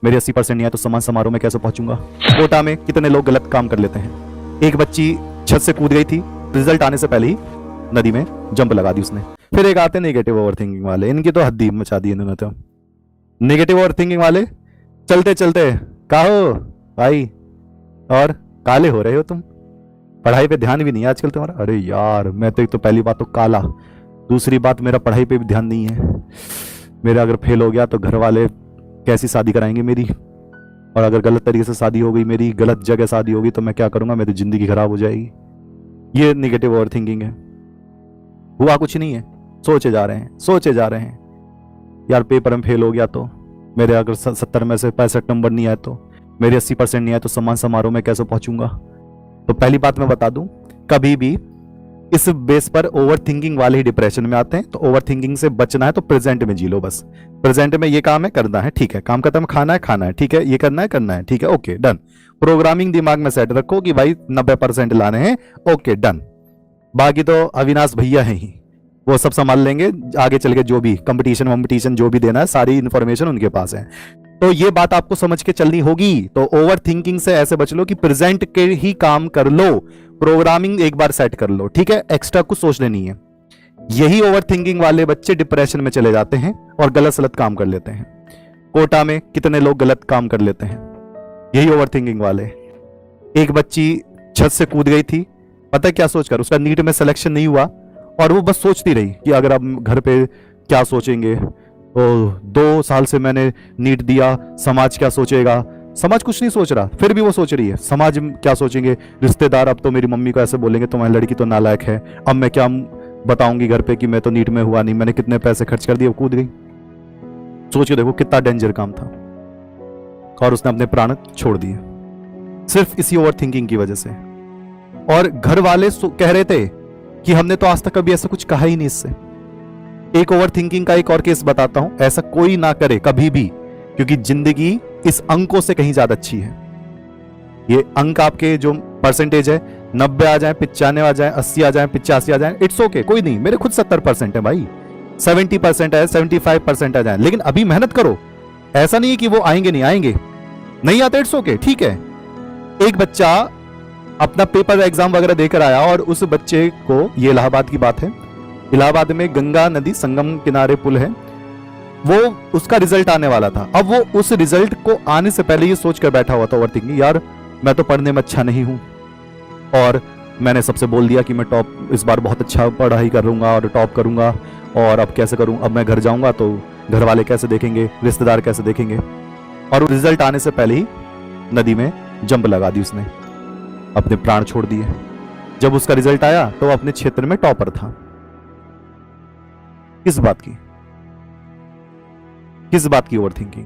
मेरे 80% नहीं आए तो सम्मान समारोह में कैसे पहुंचूंगा। कोटा में कितने लोग गलत काम कर लेते हैं। एक बच्ची छत से कूद गई थी, रिजल्ट आने से पहले ही नदी में जंप लगा दी उसने। फिर एक आते नेगेटिव ओवरथिंकिंग वाले, इनकी तो हद्दी मचा दी इन्होंने तो। नेगेटिव ओवरथिंकिंग वाले चलते चलते का हो भाई, और काले हो रहे हो तुम, पढ़ाई पे ध्यान भी नहीं है आजकल तुम्हारा। अरे यार मैं तो एक तो पहली बात तो काला, दूसरी बात मेरा पढ़ाई पे भी ध्यान नहीं है। मेरा अगर फेल हो गया तो घर वाले कैसी शादी कराएंगे मेरी, और अगर गलत तरीके से शादी हो गई मेरी, गलत जगह शादी होगी तो मैं क्या करूंगा, मेरी जिंदगी खराब हो जाएगी। ये निगेटिव ओवरथिंकिंग है। हुआ कुछ नहीं है, सोचे जा रहे हैं, सोचे जा रहे हैं। यार पेपर में फेल हो गया तो, मेरे अगर 70 में से 65 नंबर नहीं आए तो, मेरे 80% नहीं आए तो सम्मान समारोह में कैसे पहुंचूंगा। तो पहली बात मैं बता दूं, कभी भी इस बेस पर ओवर थिंकिंग वाले ही डिप्रेशन में आते हैं। तो ओवर थिंकिंग से बचना है तो प्रेजेंट में जी लो बस। प्रेजेंट में ये काम है, करना है, ठीक है, काम खत्म, खाना है, ठीक है, ये करना है, ठीक है, ओके डन। प्रोग्रामिंग दिमाग में सेट रखो कि भाई 90% लाने हैं, ओके डन। बाकी तो अविनाश भैया हैं ही, वो सब संभाल लेंगे आगे चल के, जो भी कंपटीशन जो भी देना है सारी इंफॉर्मेशन उनके पास है। तो ये बात आपको समझ के चलनी होगी। तो ओवर थिंकिंग से ऐसे बच लो कि प्रेजेंट के ही काम कर लो, प्रोग्रामिंग एक बार सेट कर लो, ठीक है, एक्स्ट्रा कुछ सोचने नहीं है। यही ओवर थिंकिंग वाले बच्चे डिप्रेशन में चले जाते हैं और गलत सलत काम कर लेते हैं। कोटा में कितने लोग गलत काम कर लेते हैं, यही ओवर थिंकिंग वाले। एक बच्ची छत से कूद गई थी, पता क्या सोचकर, उसका नीट में सिलेक्शन नहीं हुआ और वो बस सोचती रही कि अगर अब घर पे क्या सोचेंगे, तो 2 साल से मैंने नीट दिया, समाज क्या सोचेगा। समाज कुछ नहीं सोच रहा, फिर भी वो सोच रही है समाज क्या सोचेंगे, रिश्तेदार अब तो मेरी मम्मी को ऐसे बोलेंगे तुम्हारी लड़की तो नालायक है, अब मैं क्या बताऊंगी घर पे कि मैं तो नीट में हुआ नहीं, मैंने कितने पैसे खर्च कर दिए, वो कूद गई। सोच के देखो कितना डेंजर काम था, और उसने अपने प्राण छोड़ दिए सिर्फ इसी ओवर थिंकिंग की वजह से। और घर वाले कह रहे थे कि हमने तो आज तक कभी ऐसा कुछ कहा ही नहीं इससे। एक ओवर थिंकिंग का एक और केस बताता हूं, ऐसा कोई ना करे कभी भी, क्योंकि जिंदगी इस अंकों से कहीं ज्यादा अच्छी है। ये अंक आपके जो परसेंटेज है, 90 आ जाए, 95 आ जाए, 80 आ जाए, 85 आ जाए, इट्स ओके, कोई नहीं। मेरे खुद 70% है भाई, 70% है, 75% आ जाए, लेकिन अभी मेहनत करो। ऐसा नहीं है कि वो आएंगे नहीं, आएंगे, नहीं आते इट्स ओके, ठीक है। एक बच्चा अपना पेपर एग्जाम वगैरह देकर आया और उस बच्चे को, ये इलाहाबाद की बात है, इलाहाबाद में गंगा नदी संगम किनारे पुल है, वो उसका रिजल्ट आने वाला था। अब वो उस रिजल्ट को आने से पहले ये सोच कर बैठा हुआ था ओवरथिंकिंग, यार मैं तो पढ़ने में अच्छा नहीं हूं, और मैंने सबसे बोल दिया कि मैं टॉप इस बार बहुत अच्छा पढ़ाई करूंगा और टॉप करूंगा, और अब कैसे करूं, अब मैं घर जाऊंगा तो घर वाले कैसे देखेंगे, रिश्तेदार कैसे देखेंगे। और रिजल्ट आने से पहले ही नदी में जंप लगा दी उसने, अपने प्राण छोड़ दिए। जब उसका रिजल्ट आया तो अपने क्षेत्र में टॉपर था। किस बात की ओवरथिंकिंग?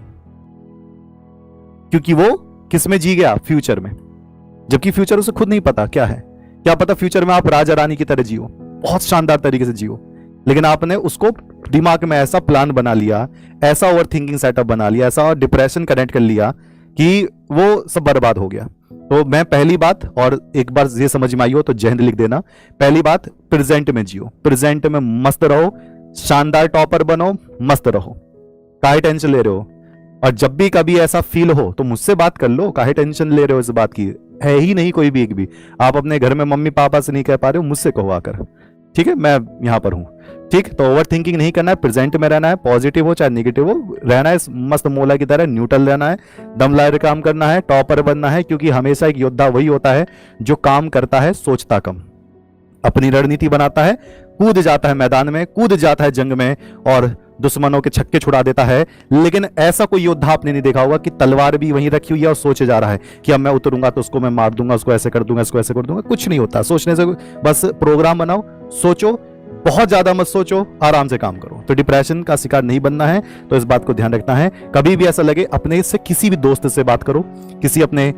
क्योंकि वो किस में जी गया, फ्यूचर में, जबकि फ्यूचर उसे खुद नहीं पता क्या है। क्या पता फ्यूचर में आप राजा रानी की तरह जियो, बहुत शानदार तरीके से जियो, लेकिन आपने उसको दिमाग में ऐसा प्लान बना लिया, ऐसा ओवरथिंकिंग सेटअप बना लिया, ऐसा डिप्रेशन कनेक्ट कर लिया कि वो सब बर्बाद हो गया। तो मैं पहली बात, और एक बार ये समझ में आई हो तो जय हिंद लिख देना, पहली बात प्रेजेंट में जियो, प्रेजेंट में मस्त रहो, शानदार टॉपर बनो, मस्त रहो, काहे टेंशन ले रहे हो। और जब भी कभी ऐसा फील हो तो मुझसे बात कर लो, काहे टेंशन ले रहे हो, इस बात की है ही नहीं कोई भी एक भी। आप अपने घर में मम्मी पापा से नहीं कह पा रहे हो, मुझसे कहो आकर, ठीक है, मैं यहां पर हूं, ठीक। तो ओवर थिंकिंग नहीं करना है, प्रेजेंट में रहना है, पॉजिटिव हो चाहे नेगेटिव हो, रहना है मस्त मोला की तरह, न्यूट्रल रहना है, दम लाए काम करना है, टॉपर बनना है। क्योंकि हमेशा एक योद्धा वही होता है जो काम करता है, सोचता कम, अपनी रणनीति बनाता है, कूद जाता है मैदान में, कूद जाता है जंग में, और दुश्मनों के छक्के छुड़ा देता है। लेकिन ऐसा कोई योद्धा आपने नहीं देखा होगा कि तलवार भी वहीं रखी हुई है और सोचे जा रहा है कि अब मैं उतरूंगा तो उसको मैं मार दूंगा, उसको ऐसे कर दूंगा, इसको ऐसे कर दूंगा। कुछ नहीं होता, सोचने से बस प्रोग्राम बनाओ, सोचो, बहुत ज्यादा मत सोचो, आराम से काम करो। तो डिप्रेशन का शिकार नहीं बनना है, तो इस बात को ध्यान रखना है। कभी भी ऐसा लगे, अपने से किसी भी दोस्त से बात करो, किसी अपने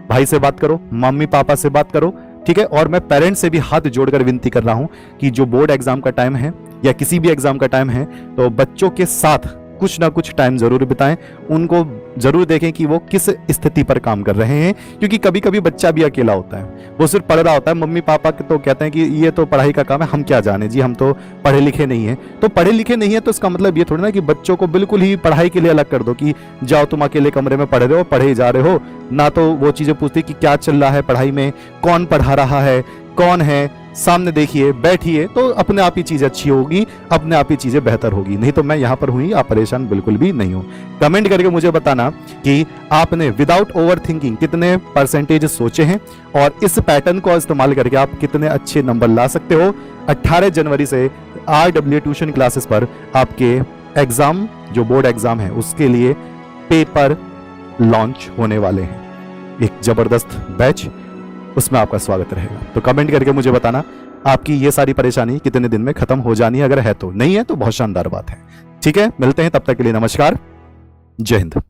भाई से बात करो, मम्मी पापा से बात करो, ठीक है। और मैं पेरेंट्स से भी हाथ जोड़कर विनती कर रहा हूं कि जो बोर्ड एग्जाम का टाइम है या किसी भी एग्जाम का टाइम है, तो बच्चों के साथ कुछ ना कुछ टाइम जरूर बिताएं, उनको जरूर देखें कि वो किस स्थिति पर काम कर रहे हैं, क्योंकि कभी कभी बच्चा भी अकेला होता है, वो सिर्फ पढ़ रहा होता है, मम्मी पापा तो कहते हैं कि ये तो पढ़ाई का काम है, हम क्या जाने जी, हम तो पढ़े लिखे नहीं है। तो पढ़े लिखे नहीं है तो इसका मतलब ये थोड़ी ना कि बच्चों को बिल्कुल ही पढ़ाई के लिए अलग कर दो कि जाओ तुम अकेले कमरे में पढ़ रहे हो, पढ़े ही जा रहे हो ना। तो वो चीजें पूछती कि क्या चल रहा है पढ़ाई में, कौन पढ़ा रहा है, कौन है, सामने देखिए, बैठिए, तो अपने आप ही चीजें अच्छी होगी, अपने आप ही चीजें बेहतर होगी। नहीं तो मैं यहां पर हुई, आप परेशान बिल्कुल भी नहीं हो। कमेंट करके मुझे बताना कि आपने विदाउट ओवर थिंकिंग कितने परसेंटेज सोचे हैं और इस पैटर्न को इस्तेमाल करके आप कितने अच्छे नंबर ला सकते हो। 18 जनवरी से RW ट्यूशन क्लासेस पर आपके एग्जाम, जो बोर्ड एग्जाम है, उसके लिए पेपर लॉन्च होने वाले हैं। एक जबरदस्त बैच, उसमें आपका स्वागत रहेगा। तो कमेंट करके मुझे बताना आपकी ये सारी परेशानी कितने दिन में खत्म हो जानी है, अगर है तो। नहीं है तो बहुत शानदार बात है। ठीक है, मिलते हैं, तब तक के लिए नमस्कार, जय हिंद।